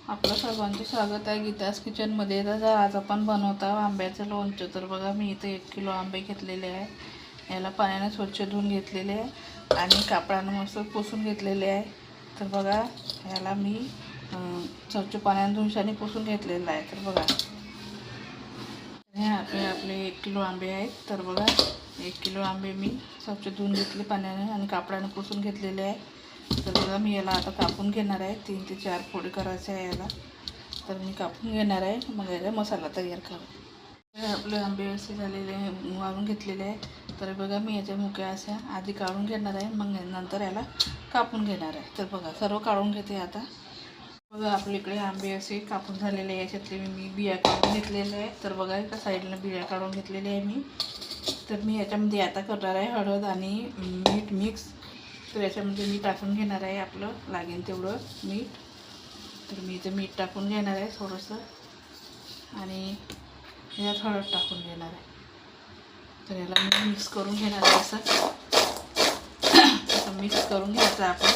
आपलं सर्वांचं स्वागत आहे गीतास किचनमध्ये. तर आज आपण बनवत आहोत आंब्याचं लोणचं. तर बघा, मी इथे 1 किलो आंबे घेतलेले आहे. याला पाण्याने स्वच्छ धुवून घेतलेले आहे आणि कापडानं मस्त पुसून घेतलेले आहे. तर बघा, याला मी स्वच्छ पाण्याने धुवून पुसून घेतलेलं आहे. तर बघा, हे आपले 1 किलो आंबे आहेत. तर बघा, 1 किलो आंबे मी स्वच्छ धुवून घेतले पाण्याने आणि कापडाने पुसून घेतलेले आहे. तर बघा, मी याला आता कापून घेणार आहे. 3 ते 4 फोडी करायचे आहे याला. तर मी कापून घेणार आहे, मग याचा मसाला तयार करू. आपले आंबे असे झालेले वाळून घेतलेले आहे. तर बघा, मी याच्या मुक्या अशा आधी काढून घेणार आहे, मग नंतर याला कापून घेणार आहे. तर बघा, सर्व काढून घेते आता. बघा, आपल्या इकडे आंबे असे कापून झालेले आहे. याच्यातले मी बिया काढून घेतलेले आहे. तर बघा, एका साईडला बिया काढून घेतलेले आहे मी. तर मी याच्यामध्ये आता करणार आहे हळद आणि मीठ मिक्स. तर याच्यामध्ये मी टाकून घेणार आहे आपलं लागेल तेवढं मीठ. तर मी इथे मीठ टाकून घेणार आहे थोडंसं आणि यात हळद टाकून घेणार आहे. तर याला मी मिक्स करून घेणार आहे. असं मिक्स करून घ्यायचं आपण.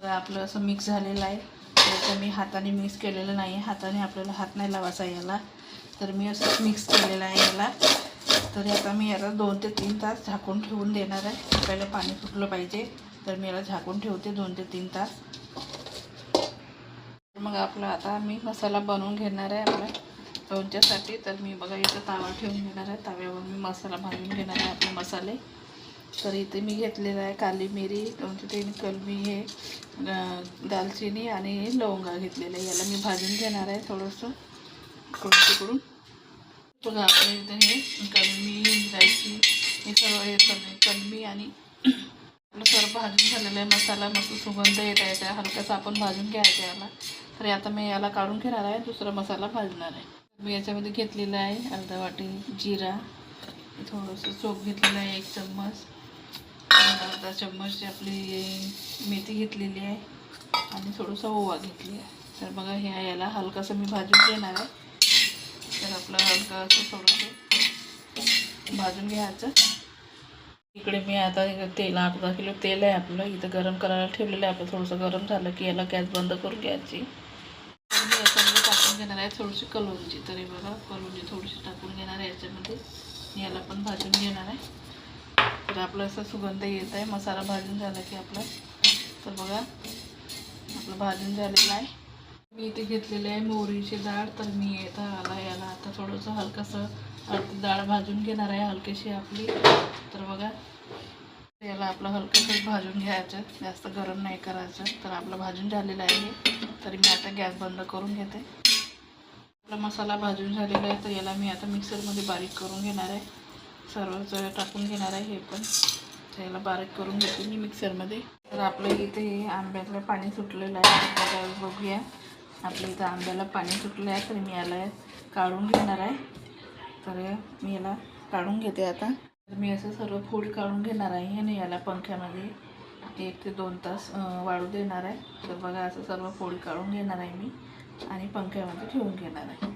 तर आपलं असं मिक्स झालेलं आहे. त्याचं मी हाताने मिक्स केलेलं नाही आहे. हाताने आपल्याला हात नाही लावायचा याला. तर मी असं मिक्स केलेलं आहे याला. तर आता मी याला 2 ते 3 तास झाकून ठेवून देणार आहे. पहिलं पाणी सुटलं पाहिजे. तर मी याला झाकून ठेवते 2 ते 3 तास. मग आपला आता मी मसाला बनवून घेणार आहे आपल्या लोणच्यासाठी. तर मी बघा, इथं तावा ठेवून घेणार आहे. तव्यावर मी मसाला भाजून घेणार आहे आपले मसाले. तर इथे मी घेतलेला आहे काली मिरी, 2 ते 3 कलमी, हे दालचिनी आणि लवंगा घेतलेलं आहे. याला मी भाजून घेणार आहे थोडंसं तिकडून. बघा, आपल्या इथं हे कलमी, जायची, हे सर्व हे कलमी आणि आपलं सर्व भाजून झालेलं आहे. मसाला मस्त सुगंध येत आहे त्या हलकासा आपण भाजून घ्यायचा याला. तर आता मी याला काढून घेणार आहे, दुसरा मसाला भाजणार आहे. मी याच्यामध्ये घेतलेला आहे अर्धा वाटी जिरा, थोडंसं सोप घेतलेलं आहे 1 चम्मच, अर्धा चम्मच आपली मेथी घेतलेली आहे आणि थोडंसं ओवा घेतली आहे. तर बघा, हे याला हलकासं मी भाजून घेणार आहे. तर आपलं हलकं असं थोडंसं भाजून घ्यायचं. इकडे मी आता तेल, अर्धा किलो तेल आहे आपलं इथं गरम करायला ठेवलेलं आहे. आपलं थोडंसं गरम झालं की याला गॅस बंद करून घ्यायची. तर मी याच्यामध्ये टाकून घेणार आहे थोडीशी कलौंजी. तरी बघा, कलौंजी थोडीशी टाकून घेणार आहे याच्यामध्ये. याला पण भाजून घेणार आहे. तर आपलं असं सुगंध येत आहे मसाला भाजून झाला की आपलं. तर बघा, आपलं भाजून झालेलं आहे. मी इथे घेतलेले आहे मोहरीची डाळ. तर मी याला आता थोडंसं हलकंसं अर्धी डाळ भाजून घेणार आहे हलकीशी आपली. तर बघा, याला आपलं हलकंसं भाजून घ्यायचं, जास्त गरम नाही करायचं. तर आपलं भाजून झालेलं आहे. तर मी आता गॅस बंद करून घेते. आपला मसाला भाजून झालेला आहे. तर याला मी आता मिक्सरमध्ये बारीक करून घेणार आहे. सर्वच टाकून घेणार आहे हे पण. तर याला बारीक करून घेते मी मिक्सरमध्ये. तर आपलं इथे आंब्यातलं पाणी सुटलेलं आहे. बघूया, आपल्या इथं आंब्याला पाणी सुटलं आहे. तर मी याला काढून घेणार आहे. तर मी याला काढून घेते आता. तर मी असं सर्व फोडी काढून घेणार आहे आणि याला पंख्यामध्ये 1 ते 2 तास वाळू देणार आहे. तर बघा, असं सर्व फोडी काढून घेणार आहे मी आणि पंख्यामध्ये ठेवून घेणार आहे.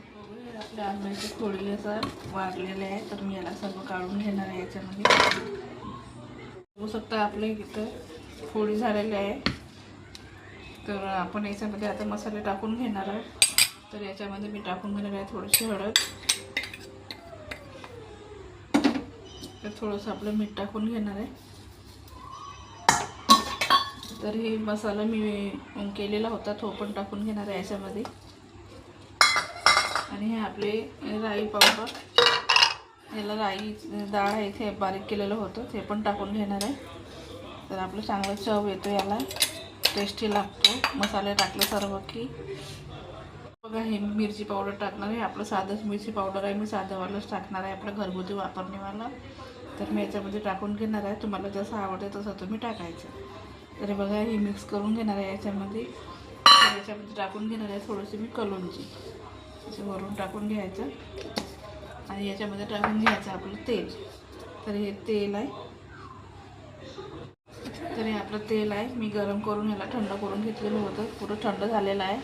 आपल्या आंब्याची फोडी असं वाढलेले आहे. तर मी याला सर्व काढून घेणार आहे याच्यामध्ये. बघू शकता आपल्या इथं फोडी झालेल्या आहे. तर आपण याच्यामध्ये आता मसाले टाकून घेणार आहे. तर याच्यामध्ये मी टाकून घेणार आहे थोडीशी हळद. तर थोडंसं आपलं मीठ टाकून घेणार आहे. तर हे मसाला मी केलेला होता तो पण टाकून घेणार आहे याच्यामध्ये. आणि हे आपले राई पावडर, याला राई डाळ आहे ते बारीक केलेलं होतं ते पण टाकून घेणार आहे. तर आपलं चांगलं चव येतो, याला टेस्टी लागतो मसाले टाकले सर्व की. बघा, हे मिरची पावडर टाकणार आहे. आपलं साधंच मिरची पावडर आहे, मी साधंवालंच टाकणार आहे, आपलं घरगुती वापरणेवाला. तर मी याच्यामध्ये टाकून घेणार आहे. तुम्हाला जसं आवडते तसं तुम्ही टाकायचं. तर बघा, हे मिक्स करून घेणार आहे याच्यामध्ये. तर याच्यामध्ये टाकून घेणार आहे थोडीशी मी कलौंजी, असं वरून टाकून घ्यायचं आणि याच्यामध्ये टाकून घ्यायचं आपलं तेल. तर हे तेल आहे. तर हे आपलं तेल आहे, मी गरम करून याला थंड करून घेतलेलं होतं, पुरं थंड झालेलं आहे.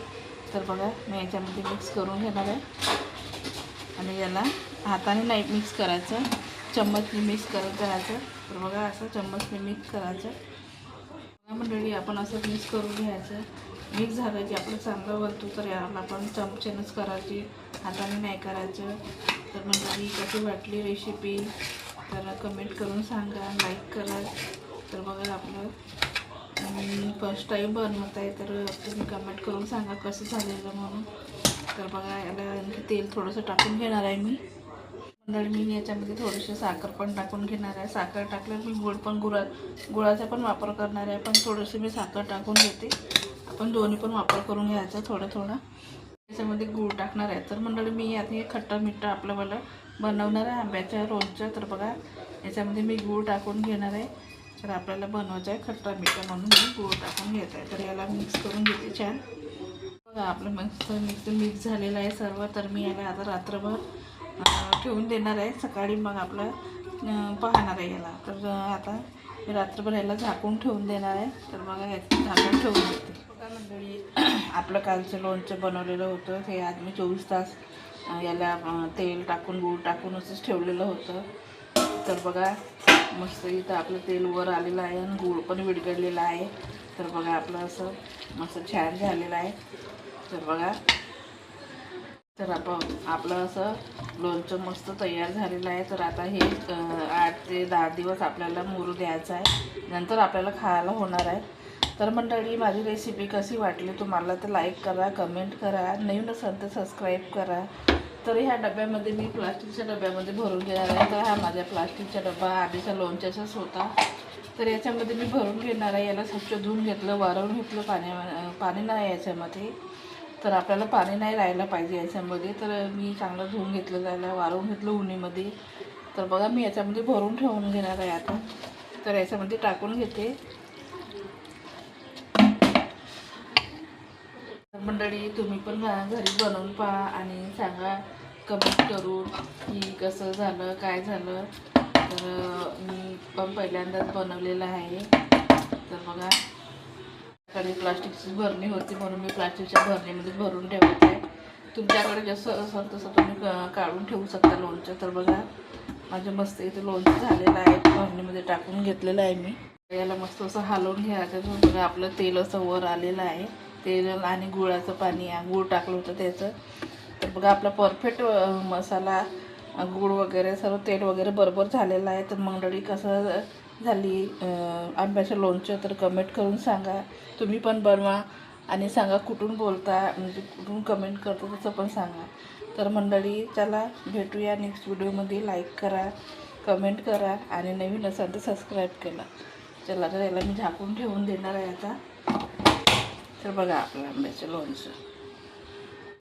तर बघा, मी याच्यामध्ये मिक्स करून घेणार आहे आणि याला हाताने नाही मिक्स करायचं, चम्मचने मिक्स करत जायचं. तर बघा, असं चम्मचने मिक्स करायचं. मंडळी आपण असं मिक्स करून घ्यायचं. मिक्स झालं की आपलं चांगलं वरतो, तर याला आपण चमच्यानंच करायची, हाताने नाही करायचं. तर मंडळी कशी वाटली रेसिपी तर कमेंट करून सांगा, लाईक करा. तर बघा आपलं फर्स्ट टाईम बनवत आहे, तर तुम्ही कमेंट करून सांगा कसं झालेलं म्हणून. तर बघा याला आणखी तेल थोडंसं टाकून घेणार आहे मी. मंडळी मी याच्यामध्ये थोडीशी साखर पण टाकून घेणार आहे. साखर टाकल्यावर मी गुळाचा पण वापर करणार आहे, पण थोडंसं मी साखर टाकून घेते. आपण दोन्ही पण वापर करून घ्यायचा थोडं थोडं. त्याच्यामध्ये गूळ टाकणार आहे. तर मंडळी मी आता हे खट्टा मिठ्ठा आपलं मला बनवणार आहे आंब्याच्या रोलचं. तर बघा याच्यामध्ये मी गूळ टाकून घेणार आहे. तर आपल्याला बनवायचं आहे खट्टा मिठ्ठा म्हणून मी गूळ टाकून घेत आहे. तर याला मिक्स करून घेते छान. बघा आपलं मस्त मिक्स झालेलं आहे सर्व. तर मी याला आता रात्रभर ठेवून देणार आहे. सकाळी मग आपलं पाहणार आहे याला. तर आता मी रात्रभर याला झाकून ठेवून देणार आहे. तर बघा याचं झाकण ठेवून देते. बघा मंडळी आपलं कालचं लोणचं बनवलेलं होतं, हे आज मी 24 तास याला तेल टाकून गूळ टाकून असंच ठेवलेलं होतं. तर बघा मस्त इथं आपलं तेल वर आलेलं आहे आणि गूळ पण विरघळलेला आहे. तर बघा आपलं असं मस्त छान झालेलं आहे. तर बघा तर आपलं असं लोणचं मस्त तयार झालेलं आहे. तर आता हे 8 ते 10 दिवस आपल्याला मुरू द्यायचं आहे, नंतर आपल्याला खायला होणार आहे. तर मंडळी माझी रेसिपी कशी वाटली तुम्हाला तर लाईक करा, कमेंट करा, नवीन असेल तर सबस्क्राईब करा. तर ह्या डब्यामध्ये मी प्लास्टिकच्या डब्यामध्ये भरून घेणार आहे. तर हा माझ्या प्लास्टिकचा डबा आधीचा लोणच्याचाच होता. तर याच्यामध्ये मी भरून घेणार आहे. याला स्वच्छ धुवून घेतलं, वाळवून घेतलं, पाणी नाही याच्यामध्ये. तर आपल्याला पाणी नाही राहायला पाहिजे याच्यामध्ये. तर मी चांगलं धुवून घेतलं, त्याला वाळवून घेतलं उन्हीमध्ये. तर बघा मी याच्यामध्ये भरून ठेवून घेणार आहे आता. तर याच्यामध्ये टाकून घेते. मंडळी तुम्ही पण घरी बनवून पहा आणि सांगा कमेंट करून की कसं झालं काय झालं. तर मी पण पहिल्यांदाच बनवलेलं आहे. तर बघा कडे प्लास्टिकची भरणी होती म्हणून मी प्लास्टिकच्या भरणीमध्ये भरून ठेवत आहे. तुमच्याकडे जसं असेल तसं तुम्ही काढून ठेवू शकता लोणचं. तर बघा माझं मस्त इथे लोणचं झालेलं आहे, भरणीमध्ये टाकून घेतलेलं आहे मी. याला मस्त असं हलवून घ्यायचं. बघा आपलं तेल असं वर आलेलं आहे, तेल आणि गुळाचं पाणी, गूळ टाकलं होतं त्याचं. तर बघा आपला परफेक्ट मसाला गूळ वगैरे सर्व तेल वगैरे बरोबर झालेलं आहे. तर मंडळी कसं झाली आंब्याचं लोणचं तर कमेंट करून सांगा. तुम्ही पण बनवा आणि सांगा कुठून बोलता, म्हणजे कुठून कमेंट करता तसं पण सांगा. तर मंडळी चला भेटूया नेक्स्ट व्हिडिओमध्ये. लाईक करा, कमेंट करा आणि नवीन असाल तर सबस्क्राईब करा. चला तर याला मी झाकून ठेवून देणार आहे आता. तर बघा आपलं आंब्याचं लोणचं.